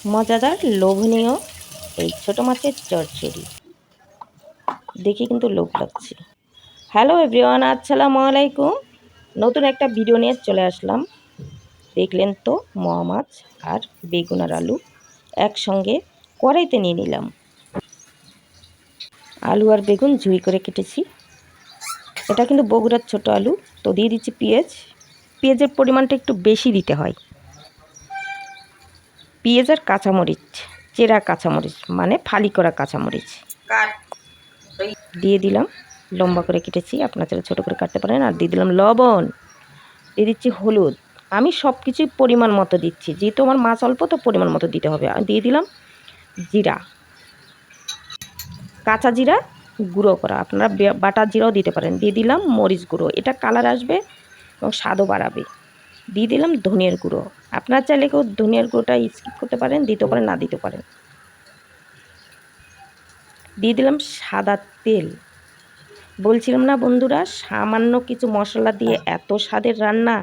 মজাদার লোভনীয় এই ছোট মাছের চচ্চড়ি দেখে কিন্তু লোভ লাগছে। হ্যালো এভরিওয়ান, আসসালামু আলাইকুম। নতুন একটা ভিডিও নিয়ে চলে আসলাম। দেখলেন তো, মোয়া মাছ আর বেগুন আর আলু একসঙ্গে কড়াইতে নিয়ে নিলাম। আলু আর বেগুন ঝুই করে কেটেছি। এটা কিন্তু বগুড়ার ছোট আলু। তো দিয়ে দিচ্ছি পেঁয়াজ। পেঁয়াজের পরিমাণটা একটু বেশি দিতে হয়। পেঁয়াজ আর কাঁচামরিচ, চেরা কাঁচামরিচ মানে ফালি করা কাঁচামরিচ দিয়ে দিলাম। লম্বা করে কেটেছি, আপনারা চাইলে ছোটো করে কাটতে পারেন। আর দিয়ে দিলাম লবণ, দিয়ে দিচ্ছি হলুদ। আমি সব কিছুই পরিমাণ মতো দিচ্ছি, যেহেতু আমার মাছ অল্প তো পরিমাণ মতো দিতে হবে। আর দিয়ে দিলাম জিরা, কাঁচা জিরা গুঁড়ো করা, আপনারা বাটা জিরাও দিতে পারেন। দিয়ে দিলাম মরিচ গুঁড়ো, এটা কালার আসবে এবং স্বাদও বাড়াবে। দিয়ে দিলাম ধনিয়ার গুঁড়ো, আপনারা চাইলে কেউ ধনিয়ার গুঁড়োটা স্কিপ করতে পারেন, দিতে পারেন না দিতে পারেন। দিয়ে দিলাম সাদা তেল। বলছিলাম না বন্ধুরা, সামান্য কিছু মশলা দিয়ে এত স্বাদের রান্না,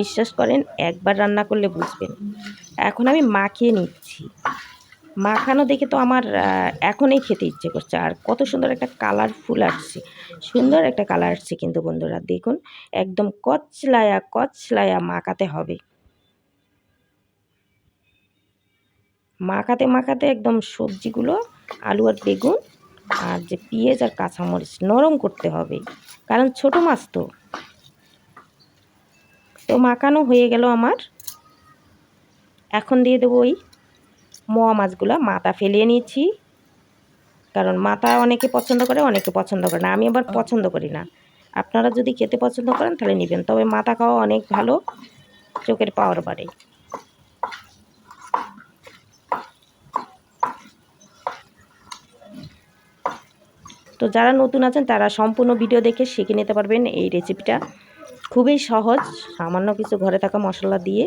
বিশ্বাস করেন একবার রান্না করলে বুঝবেন। এখন আমি মাখিয়ে নিচ্ছি। মাখানো দেখে তো আমার এখনই খেতে ইচ্ছে করছে। আর কত সুন্দর একটা কালারফুল আসছে, সুন্দর একটা কালার আসছে কিন্তু বন্ধুরা দেখুন, একদম কচলায়া কচলায়া মাখাতে হবে। মাখাতে মাখাতে একদম সবজিগুলো, আলু আর বেগুন আর যে পেঁয়াজ আর কাঁচামরিচ নরম করতে হবে, কারণ ছোট মাছ তো। তো মাখানো হয়ে গেল আমার। এখন দিয়ে দেবো ওই মোয়া মাছগুলো। মাথা ফেলিয়ে নিয়েছি, কারণ মাথা অনেকে পছন্দ করে, অনেকে পছন্দ করে না। আমি আবার পছন্দ করি না। আপনারা যদি খেতে পছন্দ করেন তাহলে নেবেন, তবে মাথা খাওয়া অনেক ভালো, চোখের পাওয়ার বাড়ে। তো যারা নতুন আছেন তারা সম্পূর্ণ ভিডিও দেখে শিখে নিতে পারবেন এই রেসিপিটা। খুবই সহজ, সামান্য কিছু ঘরে থাকা মশলা দিয়ে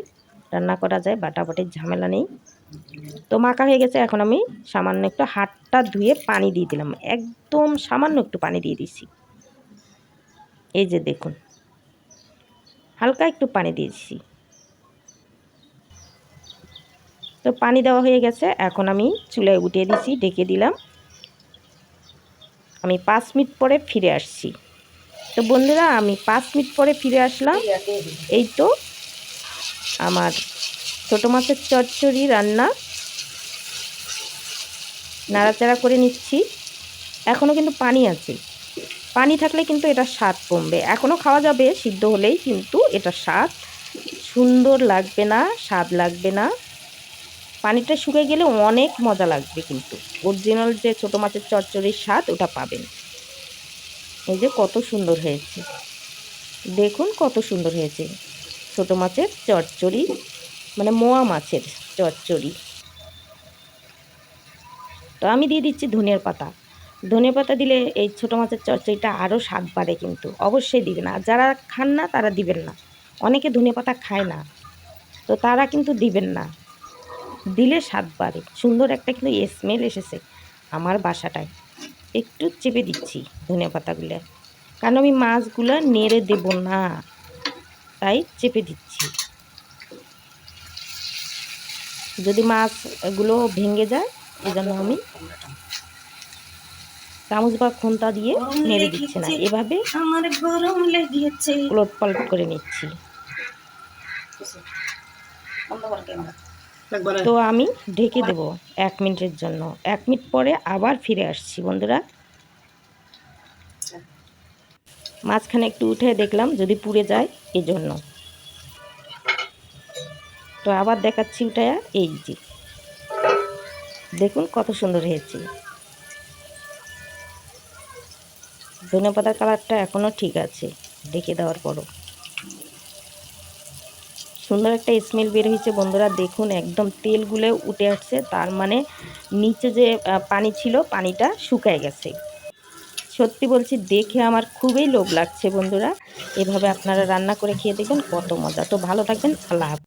রান্না করা যায়, বাটাবাটির ঝামেলা নেই। তো মাখা হয়ে গেছে। এখন আমি সামান্য একটু হাতটা ধুয়ে পানি দিয়ে দিলাম, একদম সামান্য একটু পানি দিয়ে দিছি। এই যে দেখুন, হালকা একটু পানি দিয়েছি। তো পানি দেওয়া হয়ে গেছে। এখন আমি চুলায় উঠিয়ে দিছি, ঢেকে দিলাম। আমি 5 মিনিট পরে ফিরে আসছি। তো বন্ধুরা, আমি 5 মিনিট পরে ফিরে আসলাম। এই তো আমার ছোটো মাছের চচ্চড়ি রান্না। নাড়াচাড়া করে নিচ্ছি। এখনও কিন্তু পানি আছে, পানি থাকলে কিন্তু এটা স্বাদ কমবে। এখনও খাওয়া যাবে সিদ্ধ হলেই, কিন্তু এটা স্বাদ সুন্দর লাগবে না, স্বাদ লাগবে না। পানিটা শুকিয়ে গেলে অনেক মজা লাগবে, কিন্তু অরিজিনাল যে ছোটো মাছের চচ্চড়ির স্বাদ ওটা পাবেন। এই যে কত সুন্দর হয়েছে, দেখুন কত সুন্দর হয়েছে ছোটো মাছের চচ্চড়ি, মানে মোয়া মাছের চচ্চড়ি। তো আমি দিয়ে দিচ্ছি ধনিয়ার পাতা। ধনিয়া পাতা দিলে এই ছোটো মাছের চচ্চড়িটা আরও স্বাদ বাড়ে, কিন্তু অবশ্যই দিবেন। আর যারা খান না তারা দিবেন না, অনেকে ধনিয়া পাতা খায় না, তো তারা কিন্তু দিবেন না, দিলে স্বাদ বাড়ে। সুন্দর একটা কিন্তু স্মেল এসেছে আমার বাসাটায়। একটু চেপে দিচ্ছি ধনিয়া পাতাগুলো, কারণ আমি মাছগুলো নেড়ে দেব না, তাই চেপে দিচ্ছি। যদি মাছগুলো ভেঙে যায়, এই জন্য আমি চামচ বা খুন্তা দিয়ে নেড়ে দিচ্ছি না, এভাবে আমার গরম লেগেছে উলট পালট করে নিচ্ছি। তো আমি ঢেকে দেব 1 মিনিটের জন্য। 1 মিনিট পরে আবার ফিরে আসছি বন্ধুরা। মাঝখানে একটু উঠে দেখলাম যদি পুড়ে যায়, এই জন্য। তো আবার দেখাচ্ছি উঠায়া, এই যে দেখুন কত সুন্দর হয়েছে। ধনেপাতার কালারটা এখনও ঠিক আছে, ঢেকে দেওয়ার পরও সুন্দর একটা স্মেল বের হয়েছে বন্ধুরা। দেখুন একদম তেলগুলো উঠে আসছে, তার মানে নিচে যে পানি ছিল পানিটা শুকায় গেছে। সত্যি বলছি, দেখে আমার খুবই লোভ লাগছে বন্ধুরা। এভাবে আপনারা রান্না করে খেয়ে দেখবেন কত মজা। তো ভালো থাকবেন, আল্লাহ হাফেজ।